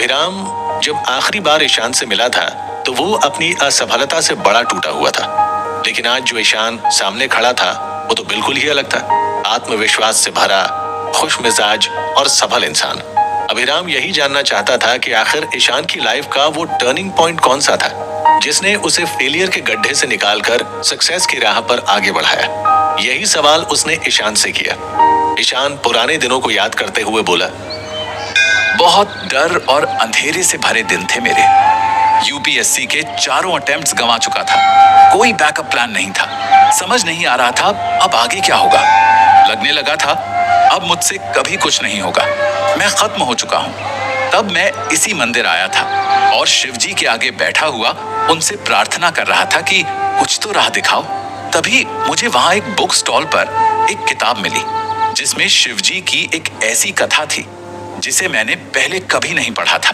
अभिराम जब आखिरी बार ईशान से मिला था तो वो अपनी असफलता से बड़ा टूटा हुआ था, लेकिन आज जो ईशान सामने खड़ा था वो तो बिल्कुल ही अलग था। आत्मविश्वास से भरा, खुश मिजाज और सफल इंसान। अभिराम यही जानना चाहता था कि आखिर ईशान की लाइफ का वो टर्निंग पॉइंट कौन सा था जिसने उसे फेलियर के गड्ढे से निकालकर सक्सेस की राह पर आगे बढ़ाया। यही सवाल उसने ईशान से किया। ईशान पुराने दिनों को याद करते हुए बोला, बहुत डर और अंधेरे से भरे दिन थे मेरे। यूपीएससी के चारों अटेम्प्ट्स गंवा चुका था। कोई बैकअप प्लान नहीं था। समझ नहीं आ रहा था अब आगे क्या होगा। लगने लगा था अब मुझसे कभी कुछ नहीं होगा, मैं खत्म हो चुका हूँ। तब मैं इसी मंदिर आया था और शिवजी के आगे बैठा हुआ उनसे प्रार्थना कर रहा था कि कुछ तो राह दिखाओ। तभी मुझे वहां एक बुक स्टॉल पर एक किताब मिली जिसमें शिवजी की एक ऐसी कथा थी जिसे मैंने पहले कभी नहीं पढ़ा था,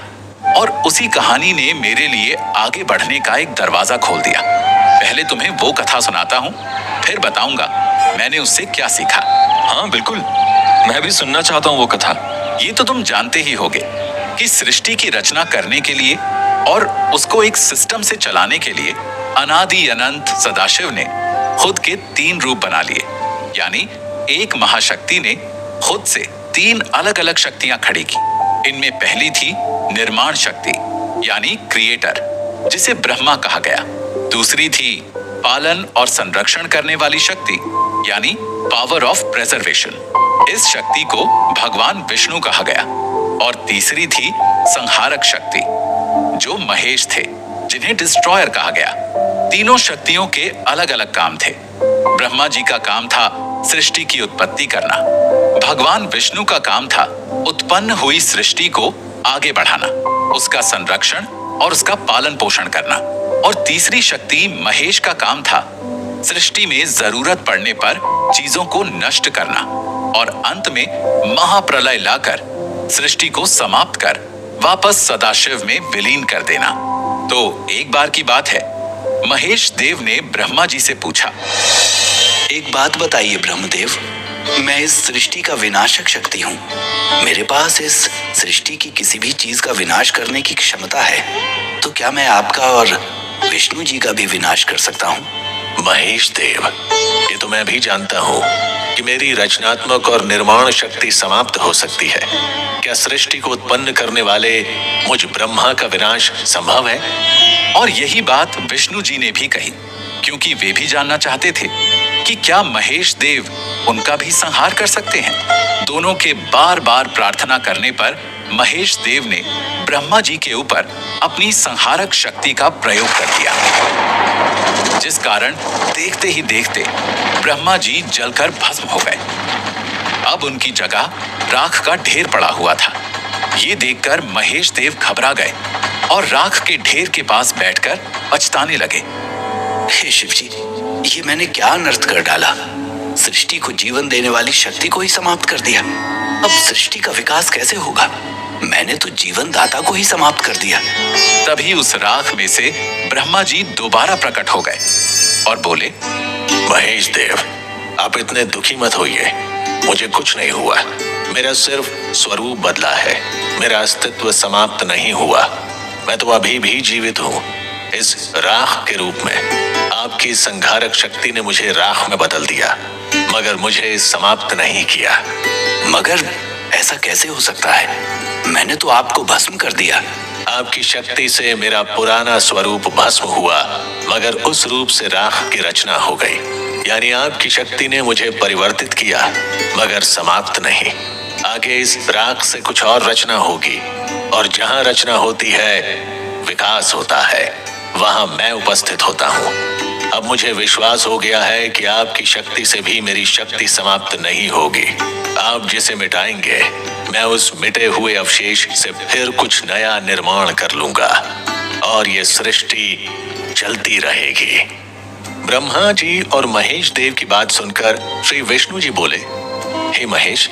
और उसी कहानी ने मेरे लिए आगे बढ़ने का एक दरवाजा खोल दिया। पहले तुम्हें वो कथा सुनाता हूँ, फिर बताऊंगा मैंने उससे क्या सीखा। हाँ बिल्कुल, मैं भी सुनना चाहता हूँ वो कथा। ये तो तुम जानते ही होगे कि सृष्टि की रचना करने के लिए और उसको एक सिस्टम से चलाने के लिए अनादि अनंत सदाशिव ने खुद के 3 रूप बना लिए। यानी एक महाशक्ति ने खुद से 3 अलग अलग शक्तियां खड़ी की। इनमें पहली थी निर्माण शक्ति यानी क्रिएटर, जिसे ब्रह्मा कहा गया। दूसरी थी पालन और संरक्षण करने वाली शक्ति यानी पावर ऑफ प्रेजर्वेशन। इस शक्ति को भगवान विष्णु कहा गया। और तीसरी थी संहारक शक्ति जो महेश थे, जिन्हें डिस्ट्रॉयर कहा गया। तीनों शक्तियों के अलग अलग काम थे। ब्रह्मा जी का काम था सृष्टि की उत्पत्ति करना। भगवान विष्णु का काम था उत्पन्न हुई सृष्टि को आगे बढ़ाना, उसका संरक्षण और उसका पालन पोषण करना। और तीसरी शक्ति महेश का काम था सृष्टि में जरूरत पड़ने पर चीजों को नष्ट करना और अंत में महाप्रलय लाकर सृष्टि को समाप्त कर वापस सदाशिव में विलीन कर देना। तो एक बार की बात है, महेश देव ने ब्रह्मा जी से पूछा, एक बात बताइए ब्रह्मदेव, मैं इस सृष्टि का विनाशक शक्ति हूँ। मेरे पास इस सृष्टि की किसी भी चीज का विनाश करने की क्षमता है, तो क्या मैं आपका और विष्णु जी का भी विनाश कर सकता हूँ? महेश देव, ये तो मैं भी जानता हूँ कि मेरी रचनात्मक और निर्माण शक्ति समाप्त हो सकती है। क्या सृष्टि को उत्पन्न करने वाले मुझ ब्रह्मा का विनाश संभव है? और यही बात विष्णु जी ने भी कही, क्योंकि वे भी जानना चाहते थे कि क्या महेश देव उनका भी संहार कर सकते हैं। दोनों के बार बार प्रार्थना करने पर महेश देव ने ब्रह्मा जी के ऊपर अपनी संहारक शक्ति का प्रयोग कर दिया, जिस कारण देखते ही देखते ब्रह्मा जी जलकर भस्म हो गए। अब उनकी जगह राख का ढेर पड़ा हुआ था। ये देखकर महेश देव घबरा गए और राख के ढेर के पास बैठकर पछताने लगे। हे शिवजी, ये मैंने क्या अनर्थ कर डाला। सृष्टि को जीवन देने वाली शक्ति को ही समाप्त कर दिया। अब सृष्टि का विकास कैसे होगा? मैंने तो जीवन दाता को ही समाप्त कर दिया। तभी उस राख में से ब्रह्मा जी दोबारा प्रकट हो गए और बोले, महेश देव, आप इतने दुखी मत होइए। मुझे कुछ नहीं हुआ, मेरा सिर्फ स्वरूप बदला है। मेरा अस्तित्व समाप्त नहीं हुआ। मैं तो अभी भी जीवित हूँ, इस राख के रूप में। आपकी संहारक शक्ति ने मुझे राख में बदल दिया, मगर मुझे समाप्त नहीं किया। मगर ऐसा कैसे हो सकता है? मैंने तो आपको भस्म कर दिया। आपकी शक्ति से मेरा पुराना स्वरूप भस्म हुआ, मगर उस रूप से राख की रचना हो गई। यानी आपकी शक्ति ने मुझे परिवर्तित किया, मगर समाप्त नहीं। आगे इस राख से कुछ और रचना होगी, और जहां रचना होती है विकास होता है, वहां मैं उपस्थित होता हूँ। अब मुझे विश्वास हो गया है कि आपकी शक्ति से भी मेरी शक्ति समाप्त नहीं होगी। आप जिसे मिटाएंगे, मैं उस मिटे हुए अवशेष से फिर कुछ नया निर्माण कर लूंगा, और ये सृष्टि चलती रहेगी। ब्रह्मा जी और महेश देव की बात सुनकर श्री विष्णु जी बोले, हे महेश,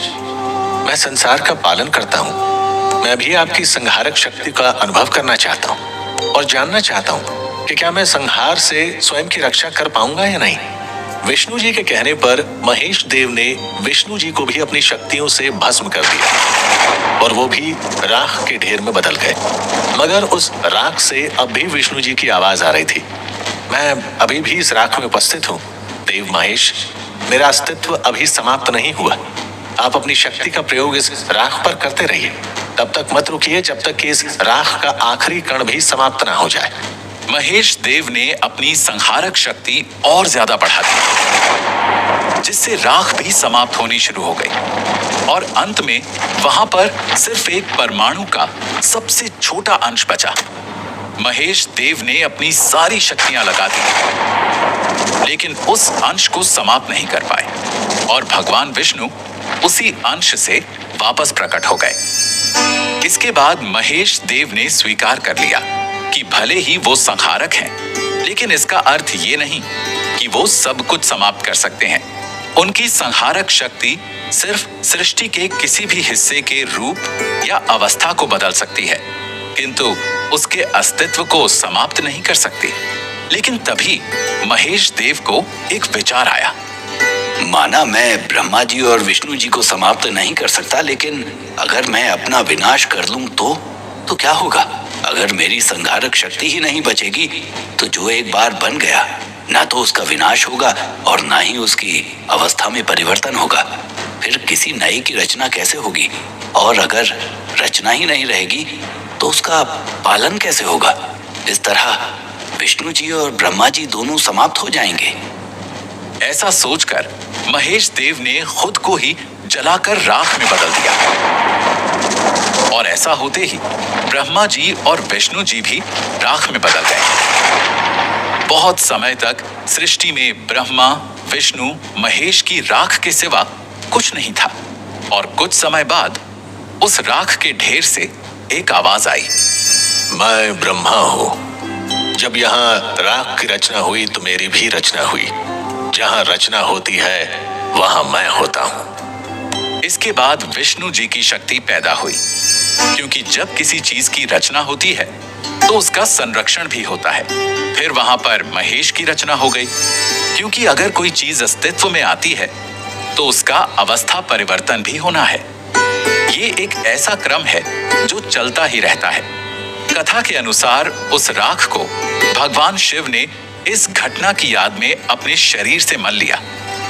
मैं संसार का पालन करता हूँ। मैं भी आपकी संहारक शक्ति का अनुभव करना चाहता हूँ और जानना चाहता हूँ कि क्या मैं संहार से स्वयं की रक्षा कर पाऊंगा या नहीं। विष्णु जी के कहने पर महेश देव ने विष्णु जी को भी अपनी शक्तियों से भस्म कर दिया और वो भी राख के ढेर में बदल गए। मगर उस राख से अब भी विष्णु जी की आवाज आ रही थी। मैं अभी भी इस राख में उपस्थित हूँ देव महेश, मेरा अस्तित्व अभी समाप्त नहीं हुआ। आप अपनी शक्ति का प्रयोग इस राख पर करते रहिए, तब तक मत रुकिए जब तक कि इस राख का आखिरी कण भी समाप्त ना हो जाए। महेश देव ने अपनी संहारक शक्ति और ज्यादा बढ़ा दी, जिससे राख भी समाप्त होनी शुरू हो गई और अंत में वहां पर सिर्फ एक परमाणु का सबसे छोटा अंश बचा। महेश देव ने अपनी सारी शक्तियां लगा दी, लेकिन उस अंश को समाप्त नहीं कर पाए और भगवान विष्णु उसी अंश से वापस प्रकट हो गए। इसके बाद महेश देव ने स्वीकार कर लिया कि भले ही वो संहारक हैं, लेकिन इसका अर्थ ये नहीं कि वो सब कुछ समाप्त कर सकते हैं। उनकी संहारक शक्ति सिर्फ सृष्टि के किसी भी हिस्से के रूप या अवस्था को बदल सकती है, किंतु उसके अस्तित्व को समाप्त नहीं कर सकती। लेकिन तभी महेश देव को एक विचार आया। माना मैं ब्रह्मा जी और विष्णु जी को समाप्त नहीं कर सकता, लेकिन अगर मैं अपना विनाश कर लूं तो क्या होगा? अगर मेरी संहारक शक्ति ही नहीं बचेगी तो जो एक बार बन गया ना तो उसका विनाश होगा और ना ही उसकी अवस्था में परिवर्तन होगा। फिर किसी नए की रचना कैसे होगी? और अगर रचना ही नहीं रहेगी तो उसका पालन कैसे होगा? इस तरह विष्णु जी और ब्रह्मा जी दोनों समाप्त हो जाएंगे। ऐसा सोचकर महेश देव ने खुद को ही जलाकर राख में बदल दिया और ऐसा होते ही ब्रह्मा जी और विष्णु जी भी राख में बदल गए। बहुत समय तक सृष्टि में ब्रह्मा, विष्णु, महेश की राख के सिवा कुछ नहीं था और कुछ समय बाद उस राख के ढेर से एक आवाज आई। मैं ब्रह्मा हूँ। जब यहाँ राख की रचना हुई तो मेरी भी रचना हुई। जहाँ रचना होती है वहां मैं होता हूँ। इसके बाद विष्णु जी की शक्ति पैदा हुई, क्योंकि जब किसी चीज की रचना होती है तो उसका संरक्षण भी होता है। फिर वहां पर महेश की रचना हो गई, क्योंकि अगर कोई चीज अस्तित्व में आती है तो उसका अवस्था परिवर्तन भी होना है। ये एक ऐसा क्रम है जो चलता ही रहता है। कथा के अनुसार उस राख को भगवान शिव ने इस घटना की याद में अपने शरीर से मल लिया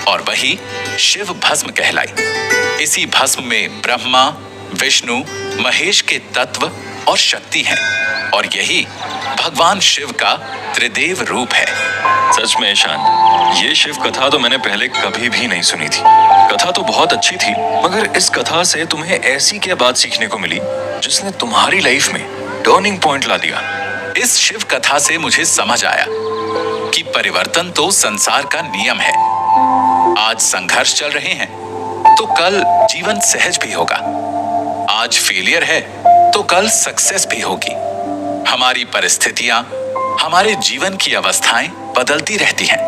और वही शिव भस्म कहलाई। इसी भस्म में ब्रह्मा, विष्णु, महेश के तत्व और शक्ति हैं और यही भगवान शिव का त्रिदेव रूप है। सच में ईशान, ये शिव कथा तो मैंने पहले कभी भी नहीं सुनी थी। कथा तो बहुत अच्छी थी, मगर इस कथा से तुम्हें ऐसी क्या बात सीखने को मिली जिसने तुम्हारी लाइफ में टर्निंग पॉइंट ला दिया? इस शिव कथा से मुझे समझ आया कि परिवर्तन तो संसार का नियम है। आज संघर्ष चल रहे हैं तो कल जीवन सहज भी होगा। आज फेलियर है तो कल सक्सेस भी होगी। हमारी परिस्थितियां, हमारे जीवन की अवस्थाएं बदलती रहती हैं।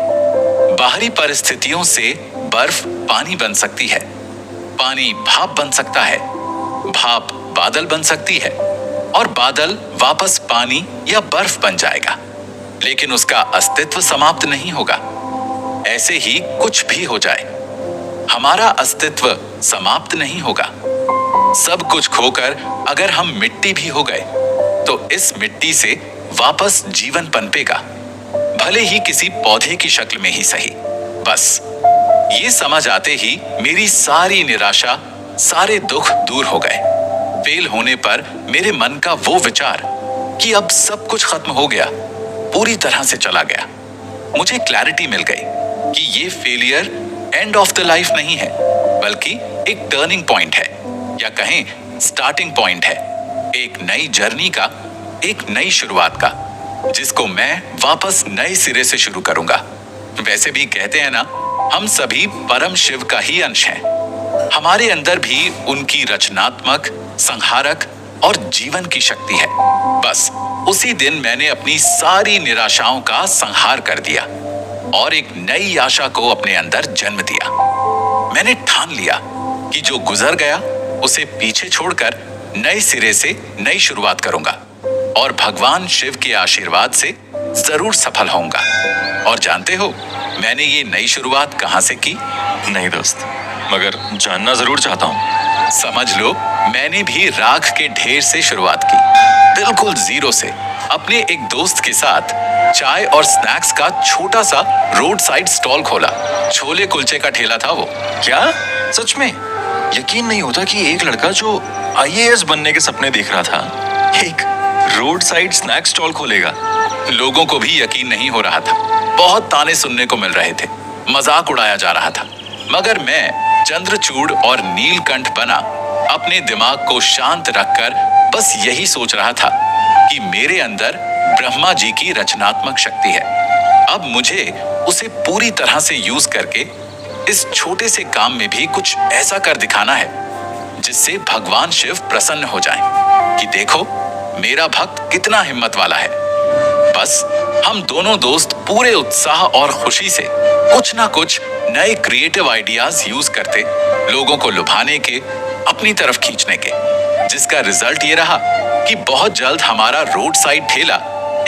बाहरी परिस्थितियों से बर्फ पानी बन सकती है, पानी भाप बन सकता है, भाप बादल बन सकती है और बादल वापस पानी या बर्फ बन जाएगा, लेकिन उसका अस्तित्व समाप्त नहीं होगा। ऐसे ही कुछ भी हो जाए, हमारा अस्तित्व समाप्त नहीं होगा। सब कुछ खोकर अगर हम मिट्टी भी हो गए तो इस मिट्टी से वापस जीवन पनपेगा, भले ही किसी पौधे की शक्ल में ही सही। बस ये समझ आते ही मेरी सारी निराशा, सारे दुख दूर हो गए। फेल होने पर मेरे मन का वो विचार कि अब सब कुछ खत्म हो गया पूरी तरह से चला गया। मुझे क्लैरिटी मिल गई कि ये failure end of the life नहीं है, बल्कि एक टर्निंग पॉइंट है, या कहें स्टार्टिंग पॉइंट है, एक नई जर्नी का, एक नई शुरुआत का, जिसको मैं वापस नए सिरे से शुरू करूंगा। वैसे भी कहते हैं ना, हम सभी परम शिव का ही अंश हैं। हमारे अंदर भी उनकी रचनात्मक, संहारक और जीवन की शक्ति है। बस उसी दिन मैंने अपनी सारी निराशाओं का संहार कर दिया और एक नई आशा को अपने अंदर जन्म दिया। मैंने ठान लिया कि जो गुजर गया उसे पीछे छोड़कर नए सिरे से नई शुरुआत करूंगा और भगवान शिव के आशीर्वाद से जरूर सफल होऊंगा। और जानते हो, मैंने ये नई शुरुआत कहां से की? नहीं दोस्त, मगर जानना जरूर चाहता हूँ। समझ लो, मैंने भी राख के ढेर से शुरुआत की, बिल्कुल जीरो से। अपने एक दोस्त के साथ चाय और स्नैक्स का छोटा सा रोड साइड स्टॉल खोला। छोले कुलचे का ठेला था वो। क्या सच में? यकीन नहीं होता कि एक लड़का जो आईएएस बनने के सपने देख रहा था एक रोड साइड स्नैक स्टॉल खोलेगा। लोगों को भी यकीन नहीं हो रहा था। बहुत ताने सुनने को मिल रहे थे, मजाक उड़ाया जा रहा था, मगर मैं चंद्रचूड़ और नीलकंठ बना अपने दिमाग को शांत रखकर बस यही सोच रहा था कि मेरे अंदर ब्रह्मा जी की रचनात्मक शक्ति है। अब मुझे उसे पूरी तरह से यूज करके इस छोटे से काम में भी कुछ ऐसा कर दिखाना है जिससे भगवान शिव प्रसन्न हो जाएं कि देखो मेरा भक्त कितना हिम्मत वाला है। बस हम दोनों दोस्त पूरे उत्साह और खुशी से कुछ ना कुछ नए क्रिएटिव आइडियाज यूज करते, लोगों को लुभाने के, अपनी तरफ खींचने के, जिसका रिजल्ट ये रहा कि बहुत जल्द हमारा रोड साइड ठेला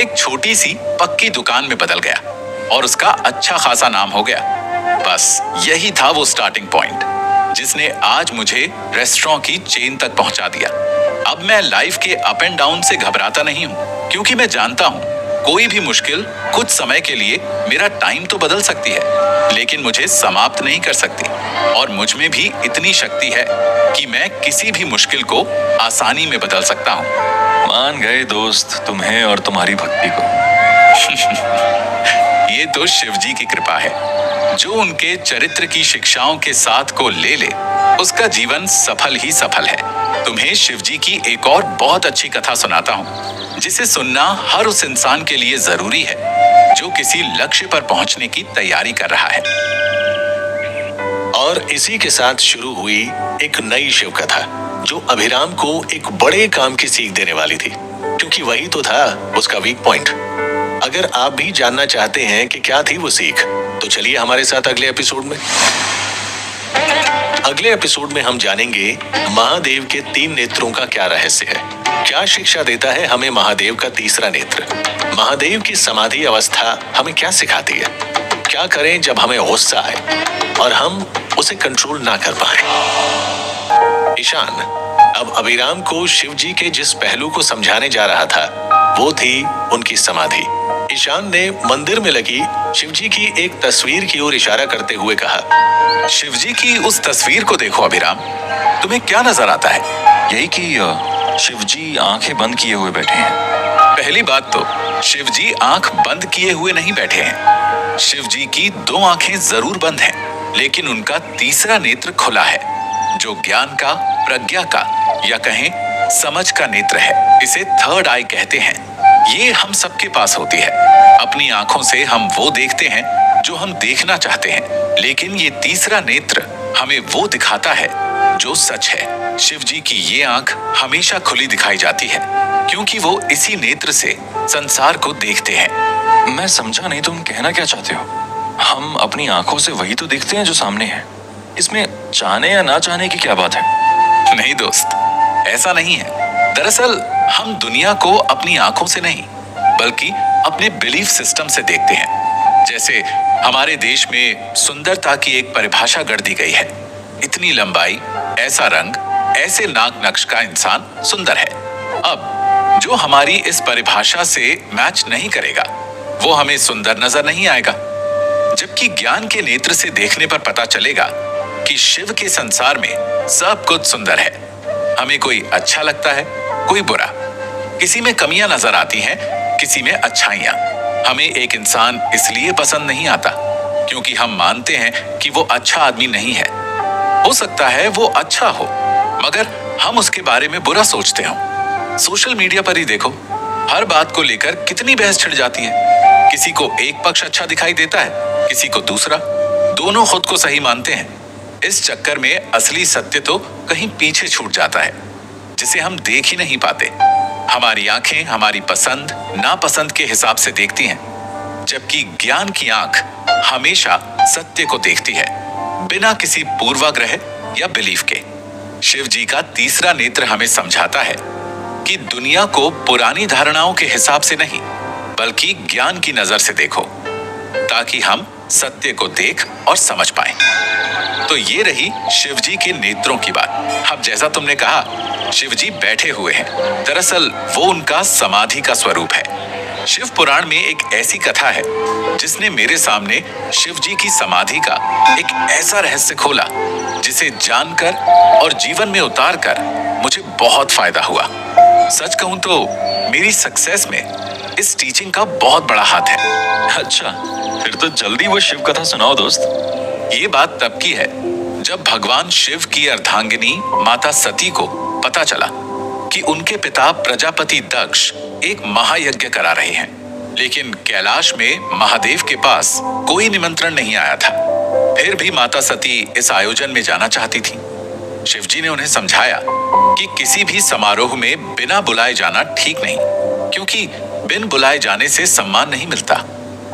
एक छोटी सी पक्की दुकान में बदल गया और उसका अच्छा खासा नाम हो गया। बस यही था वो स्टार्टिंग पॉइंट जिसने आज मुझे रेस्टोरेंट की चेन तक पहुंचा दिया। अब मैं लाइफ के अप एंड डाउन से घबराता नहीं हूं, क्योंकि मैं जानता हूं कोई भी मुश्किल कुछ समय के लिए मेरा टाइम तो बदल सकती है, लेकिन मुझे समाप्त नहीं कर सकती। और मुझ में भी इतनी शक्ति है कि मैं किसी भी मुश्किल को आसानी में बदल सकता हूं। मान गए दोस्त तुम्हें और तुम्हारी भक्ति को। ये तो शिव जी की कृपा है। जो उनके चरित्र की शिक्षाओं के साथ को ले ले, उसका जीवन सफल ही सफल है। तुम्हें शिव जी की एक और बहुत अच्छी कथा सुनाता हूँ, जिसे सुनना हर उस इंसान के लिए जरूरी है जो किसी लक्ष्य पर पहुंचने की तैयारी कर रहा है। और इसी के साथ शुरू हुई एक नई शिव कथा जो अभिराम को एक बड़े काम की सीख देने वाली थी, क्योंकि वही तो था उसका वीक पॉइंट। अगर आप भी जानना चाहते हैं कि क्या थी वो सीख, तो चलिए हमारे साथ अगले एपिसोड में। अगले एपिसोड में हम जानेंगे महादेव के 3 नेत्रों का क्या रहस्य है, क्या शिक्षा देता है हमें महादेव का तीसरा नेत्र, महादेव की समाधि अवस्था हमें क्या सिखाती है, क्या करें जब हमें गुस्सा आए और हम उसे कंट्रोल ना कर पाए। ईशान अब अभिराम को शिव जी के जिस पहलू को समझाने जा रहा था वो थी उनकी समाधि। ईशान ने मंदिर में लगी शिव जी की एक तस्वीर की ओर इशारा करते हुए कहा, शिव जी की उस तस्वीर को देखो अभिराम, तुम्हें क्या नजर आता है? यही कि शिव जी आंखें बंद किए हुए बैठे हैं। पहली बात तो शिव जी आंख बंद किए हुए नहीं बैठे हैं। शिव जी की 2 आंखें जरूर बंद हैं, लेकिन उनका तीसरा नेत्र खुला है, जो ज्ञान का, प्रज्ञा का या कहें समझ का नेत्र है। इसे थर्ड आई कहते हैं। ये हम सबके पास होती है। अपनी आंखों से हम वो देखते हैं जो हम देखना चाहते हैं, लेकिन ये तीसरा नेत्र हमें वो दिखाता है जो सच है। शिव जी की ये आंख हमेशा खुली दिखाई जाती है, क्योंकि वो इसी नेत्र से संसार को देखते हैं। मैं समझा नहीं तुम कहना क्या चाहते हो। हम अपनी आंखों से वही तो देखते हैं जो सामने है। इसमें चाहने या ना चाहने की क्या बात है? नहीं दोस्त, ऐसा नहीं है। दरअसल हम दुनिया को अपनी आंखों से नहीं, बल्कि अपने बिलीफ सिस्टम से देखते हैं। जैसे हमारे देश में सुंदरता की एक परिभाषा गढ़ दी गई है। इतनी लंबाई, ऐसा रंग, ऐसे नाक नक्श का इंसान सुंदर है। अब जो हमारी इस परिभाषा से मैच नहीं करेगा, वो हमें सुंदर नजर नहीं आएगा। जबकि ज्ञान के नेत्र से देखने पर पता चलेगा कि शिव के संसार में सब कुछ सुंदर है। हमें कोई अच्छा लगता है, कोई बुरा, किसी में कमियां नजर आती हैं, किसी में अच्छाइयां। हमें एक इंसान इसलिए पसंद नहीं आता क्योंकि हम मानते हैं कि वो अच्छा आदमी नहीं है। हो सकता है वो अच्छा हो, मगर हम उसके बारे में बुरा सोचते हो। सोशल मीडिया पर ही देखो, हर बात को लेकर कितनी बहस छिड़ जाती है। किसी को एक पक्ष अच्छा दिखाई देता है, किसी को दूसरा। दोनों खुद को सही मानते हैं। इस चक्कर में असली सत्य तो कहीं पीछे छूट जाता है, जिसे हम देख ही नहीं पाते। हमारी आंखें हमारी पसंद नापसंद के हिसाब से देखती हैं, जबकि ज्ञान की आंख हमेशा सत्य को देखती है, बिना किसी पूर्वाग्रह या बिलीफ के। शिव जी का तीसरा नेत्र हमें समझाता है कि दुनिया को पुरानी धारणाओं के हिसाब से नहीं, बल्कि ज्ञान की नजर से देखो, ताकि हम सत्य को देख और समझ पाए। तो ये रही शिवजी के नेत्रों की बात। अब जैसा तुमने कहा, शिवजी बैठे हुए हैं। दरअसल वो उनका समाधि का स्वरूप है। शिव पुराण में एक ऐसी कथा है जिसने मेरे सामने शिवजी की समाधि का एक ऐसा रहस्य खोला जिसे जानकर और जीवन में उतारकर मुझे बहुत फायदा हुआ। सच कहूं तो मेरी सक्सेस में इस टीचिंग का बहुत बड़ा हाथ है। अच्छा, फिर तो जल्दी वो शिव कथा सुनाओ दोस्त। ये बात तब की है जब भगवान शिव की अर्धांगिनी माता सती को पता चला कि उनके पिता प्रजापति दक्ष एक महायज्ञ करा रहे हैं, लेकिन कैलाश में महादेव के पास कोई निमंत्रण नहीं आया था। फिर भी माता सती इस आयोजन में जाना चाहती थी। शिवजी ने उन्हें समझाया कि किसी भी समारोह में बिना बुलाए जाना ठीक नहीं, क्योंकि बिन बुलाए जाने से सम्मान नहीं मिलता।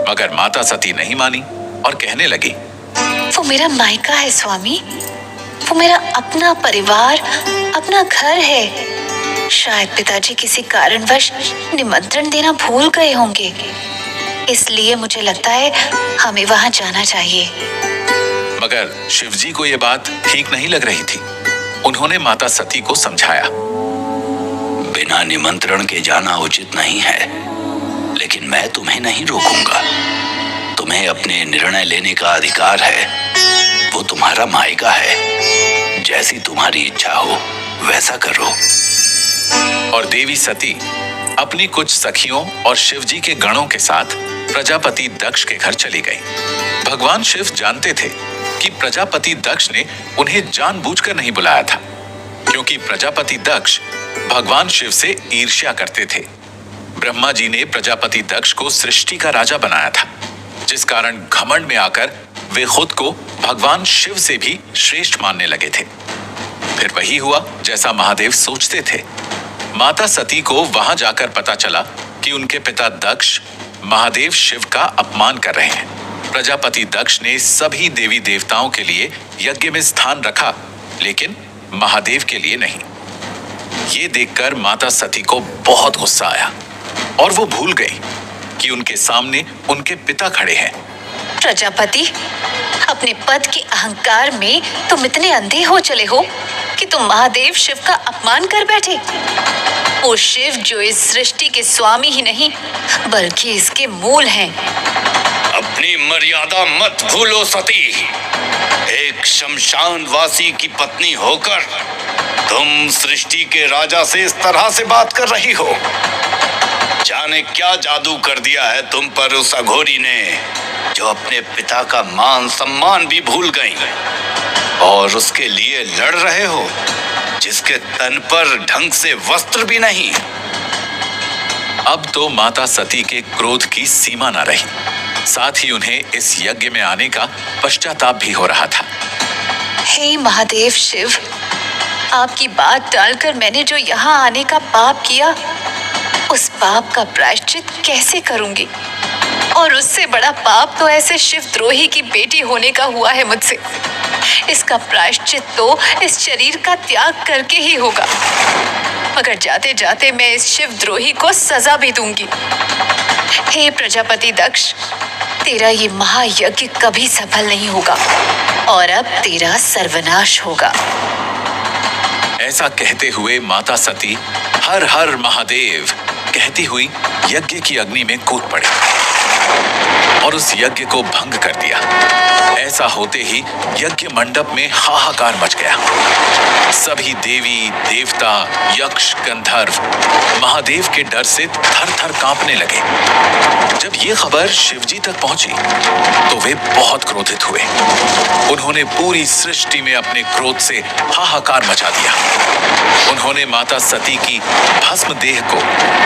मगर माता सती नहीं मानी और कहने लगी, वो मेरा मायका है स्वामी, वो मेरा अपना परिवार, अपना घर है। शायद पिताजी किसी कारणवश निमंत्रण देना भूल गए होंगे, इसलिए मुझे लगता है हमें वहां जाना चाहिए। मगर शिवजी को यह बात ठीक नहीं लग रही थी। उन्होंने माता सती को समझाया, बिना निमंत्रण के जाना उचित नहीं है, लेकिन मैं तुम्हें नहीं रोकूंगा। तुम्हें अपने निर्णय लेने का अधिकार है। वो तुम्हारा मायका है। जैसी तुम्हारी इच्छा हो वैसा करो। और देवी सती अपनी कुछ सखियों और शिवजी के गणों के साथ प्रजापति दक्ष के घर चली गई। भगवान शिव जानते थे कि प्रजापति दक्ष ने उन्हें जानबूझकर नहीं बुलाया था, क्योंकि प्रजापति दक्ष भगवान शिव से ईर्ष्या करते थे। ब्रह्मा जी ने प्रजापति दक्ष को सृष्टि का राजा बनाया था, जिस कारण घमंड में आकर वे खुद को भगवान शिव से भी श्रेष्ठ मानने लगे थे। फिर वही हुआ जैसा महादेव सोचते थे। माता सती को वहां जाकर पता चला कि उनके पिता दक्ष महादेव शिव का अपमान कर रहे हैं। प्रजापति दक्ष ने सभी देवी देवताओं के लिए यज्ञ में स्थान रखा, लेकिन महादेव के लिए नहीं। ये देखकर माता सती को बहुत गुस्सा आया और वो भूल गई कि उनके सामने उनके पिता खड़े हैं। प्रजापति, अपने पद के अहंकार में तुम इतने अंधे हो चले हो कि तुम महादेव शिव का अपमान कर बैठे। वो शिव जो इस सृष्टि के स्वामी ही नहीं बल्कि इसके मूल हैं। अपनी मर्यादा मत भूलो सती। एक शमशानवासी की पत्नी होकर तुम सृष्टि के राजा से इस तरह से बात कर रही हो। जाने क्या जादू कर दिया है तुम पर उस अघोरी ने, जो अपने पिता का मान सम्मान भी भूल गई और उसके लिए लड़ रहे हो, जिसके तन पर ढंग से वस्त्र भी नहीं। अब तो माता सती के क्रोध की सीमा न रही, साथ ही उन्हें इस यज्ञ में आने का पश्चाताप भी हो रहा था। हे महादेव शिव, आपकी बात टालकर मैंने जो यहाँ आने का पाप किया, उस पाप का प्रायश्चित कैसे करूंगी? और उससे बड़ा पाप तो ऐसे शिवद्रोही की बेटी होने का हुआ है मुझसे। इसका प्रायश्चित तो इस शरीर का त्याग करके ही होगा, मगर जाते जाते मैं इस शिवद्रोही को सजा भी दूंगी। हे प्रजापति दक्ष, तेरा ये महायज्ञ कभी सफल नहीं होगा और अब तेरा सर्वनाश होगा। ऐसा कहते हुए माता सती हर हर महादेव कहती हुई यज्ञ की अग्नि में कूद पड़ी और उस यज्ञ को भंग कर दिया। ऐसा होते ही यज्ञ मंडप में हाहाकार मच गया। सभी देवी देवता यक्ष गंधर्व महादेव के डर से थर थर कांपने लगे। जब ये खबर शिवजी तक पहुंची तो वे बहुत क्रोधित हुए। उन्होंने पूरी सृष्टि में अपने क्रोध से हाहाकार मचा दिया। उन्होंने माता सती की भस्म देह को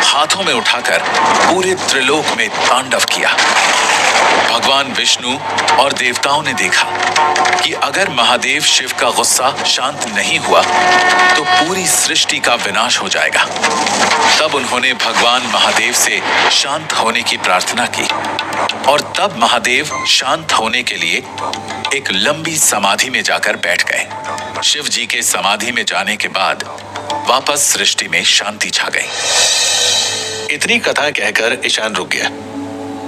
हाथों में उठाकर पूरे त्रिलोक में तांडव किया। भगवान विष्णु और देवताओं ने देखा कि अगर महादेव शिव का गुस्सा शांत नहीं हुआ तो पूरी सृष्टि का विनाश हो जाएगा। तब उन्होंने भगवान महादेव से शांत होने की प्रार्थना की और तब महादेव शांत होने के लिए एक लंबी समाधि में जाकर बैठ गए। शिव जी के समाधि में जाने के बाद वापस सृष्टि में शांति छा गई। इतनी कथा कहकर ईशान रुक गया।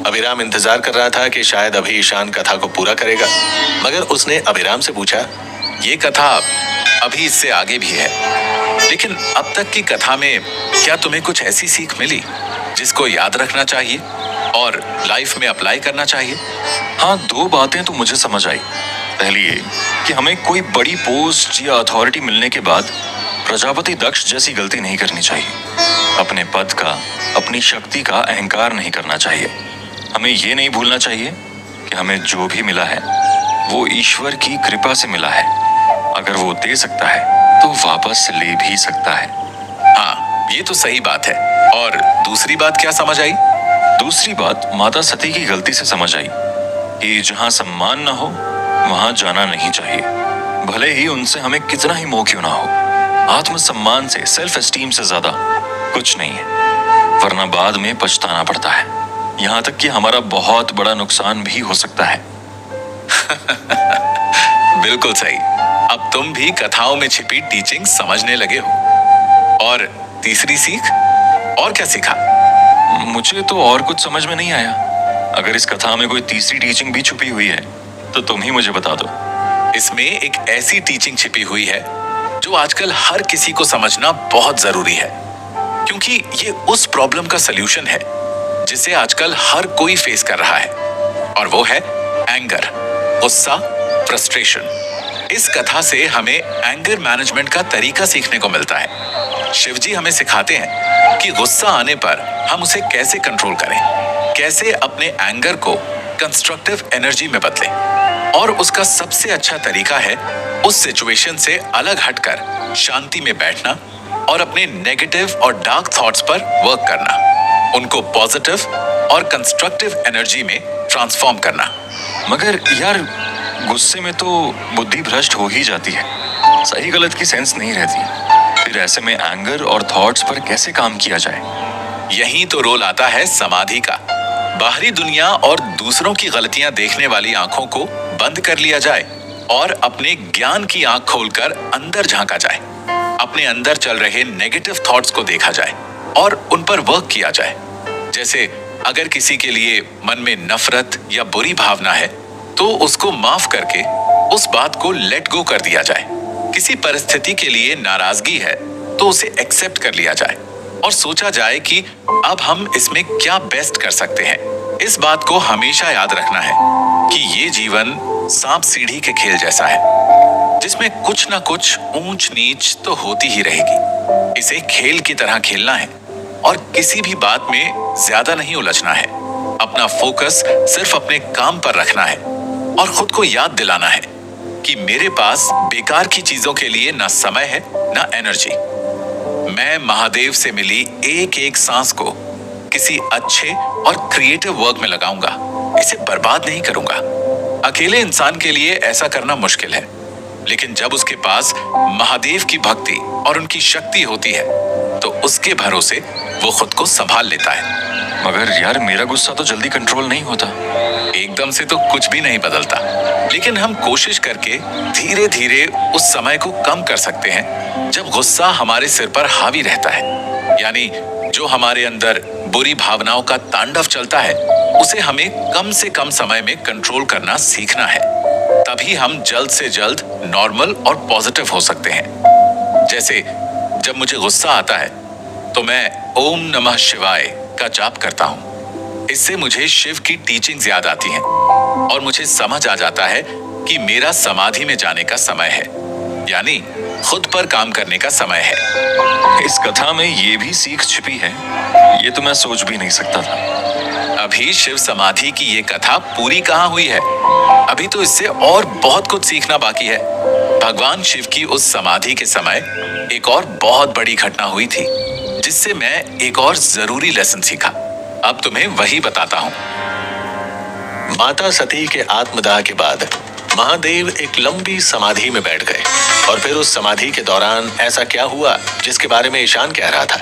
अभिराम इंतजार कर रहा था कि शायद अभी ईशान कथा को पूरा करेगा, मगर उसने अभिराम से पूछा, ये कथा अभी इससे आगे भी है, लेकिन अब तक की कथा में क्या तुम्हें कुछ ऐसी सीख मिली जिसको याद रखना चाहिए और लाइफ में अप्लाई करना चाहिए? हाँ, 2 बातें तो मुझे समझ आई। पहली ये कि हमें कोई बड़ी पोस्ट या अथॉरिटी मिलने के बाद प्रजापति दक्ष जैसी गलती नहीं करनी चाहिए। अपने पद का, अपनी शक्ति का अहंकार नहीं करना चाहिए। हमें ये नहीं भूलना चाहिए कि हमें जो भी मिला है वो ईश्वर की कृपा से मिला है। अगर वो दे सकता है तो वापस ले भी सकता है। हाँ, ये तो सही बात है। और दूसरी बात क्या समझ आई? दूसरी बात माता सती की गलती से समझ आई कि जहां सम्मान ना हो वहां जाना नहीं चाहिए, भले ही उनसे हमें कितना ही मोह क्यों ना हो। आत्मसम्मान से, सेल्फ एस्टीम से ज्यादा कुछ नहीं है, वरना बाद में पछताना पड़ता है। यहाँ तक कि हमारा बहुत बड़ा नुकसान भी हो सकता है। बिल्कुल सही। अब तुम भी कथाओं में छिपी टीचिंग समझने लगे हो। और तीसरी सीख, और क्या सीखा? मुझे तो और कुछ समझ में नहीं आया। अगर इस कथा में कोई तीसरी टीचिंग भी छुपी हुई है तो तुम ही मुझे बता दो। इसमें एक ऐसी टीचिंग छिपी हुई है जो आजकल हर किसी को समझना बहुत जरूरी है, क्योंकि ये उस प्रॉब्लम का सलूशन है जिसे आजकल हर कोई फेस कर रहा है, और वो है एंगर, गुस्सा, फ्रस्ट्रेशन। इस कथा से हमें एंगर मैनेजमेंट का तरीका सीखने को मिलता है। शिवजी हमें सिखाते हैं कि गुस्सा आने पर हम उसे कैसे कंट्रोल करें, कैसे अपने एंगर को कंस्ट्रक्टिव एनर्जी में बदलें, और उसका सबसे अच्छा तरीका है उस सिचुएशन से अलग हटकर शांति में बैठना और अपने नेगेटिव और डार्क थॉट्स पर वर्क करना, उनको पॉजिटिव और कंस्ट्रक्टिव एनर्जी में ट्रांसफॉर्म करना। मगर यार, गुस्से में तो बुद्धि भ्रष्ट हो ही जाती है, सही गलत की सेंस नहीं रहती। फिर ऐसे में एंगर और थॉट्स पर कैसे काम किया जाए? यही तो रोल आता है समाधि का। बाहरी दुनिया और दूसरों की गलतियां देखने वाली आंखों को बंद कर लिया जाए और अपने ज्ञान की आंख खोलकर अंदर झांका जाए। अपने अंदर चल रहे नेगेटिव थॉट्स को देखा जाए और उन पर वर्क किया जाए। जैसे अगर किसी के लिए मन में नफरत या बुरी भावना है तो उसको माफ करके उस बात को लेट गो कर दिया जाए। किसी परिस्थिति के लिए नाराजगी है तो उसे एक्सेप्ट कर लिया जाए और सोचा जाए कि अब हम इसमें क्या बेस्ट कर सकते हैं। इस बात को हमेशा याद रखना है कि ये जीवन सांप सीढ़ी के खेल जैसा है, जिसमें कुछ ना कुछ ऊंच नीच तो होती ही रहेगी। इसे खेल की तरह खेलना है और किसी भी बात में ज्यादा नहीं उलझना है। अपना फोकस सिर्फ अपने काम पर रखना है और खुद को याद दिलाना है कि मेरे पास बेकार की चीजों के लिए ना समय है ना एनर्जी। मैं महादेव से मिली एक एक सांस को किसी अच्छे और क्रिएटिव वर्क में लगाऊंगा, इसे बर्बाद नहीं करूंगा। अकेले इंसान के लिए ऐसा करना मुश्किल है, लेकिन जब उसके पास महादेव की भक्ति और उनकी शक्ति होती है तो उसके भरोसे वो खुद को संभाल लेता है। मगर यार, मेरा गुस्सा तो जल्दी कंट्रोल नहीं होता। एकदम से तो कुछ भी नहीं बदलता, लेकिन हम कोशिश करके धीरे धीरे उस समय को कम कर सकते हैं जब गुस्सा हमारे सिर पर हावी रहता है। यानी जो हमारे अंदर बुरी भावनाओं का तांडव चलता है उसे हमें कम से कम समय में कंट्रोल करना सीखना है। तभी हम जल्द से जल्द नॉर्मल और पॉजिटिव हो सकते हैं। जैसे जब मुझे गुस्सा आता है तो मैं ओम नमः शिवाय का जाप करता हूँ। इससे मुझे शिव की टीचिंग्स याद आती हैं और मुझे समझ आ जाता है कि मेरा समाधि में जाने का समय है, यानी खुद पर काम करने का समय है। इस कथा में ये भी सीख छिपी है, ये तो मैं सोच भी नहीं सकता था। अभी शिव समाधि की ये कथा पूरी कहाँ हुई है, अभी तो इससे और बहुत कुछ सीखना बाकी है। भगवान शिव की उस समाधि के समय एक और बहुत बड़ी घटना हुई थी जिससे मैं एक और जरूरी लेसन सीखा। अब तुम्हें वही बताता हूँ। माता सती के आत्मदाह के बाद महादेव एक लंबी समाधि में बैठ गए और फिर उस समाधि के दौरान ऐसा क्या हुआ जिसके बारे में ईशान कह रहा था,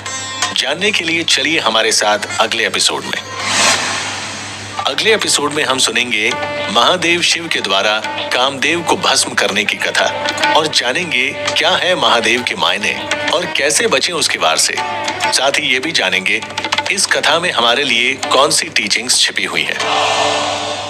जानने के लिए चलिए हमारे साथ अगले एपिसोड में। अगले एपिसोड में हम सुनेंगे महादेव शिव के द्वारा कामदेव को भस्म करने की कथा और जानेंगे क्या है महादेव के मायने और कैसे बचें उसके वार से। साथ ही ये भी जानेंगे इस कथा में हमारे लिए कौन सी टीचिंग्स छिपी हुई है।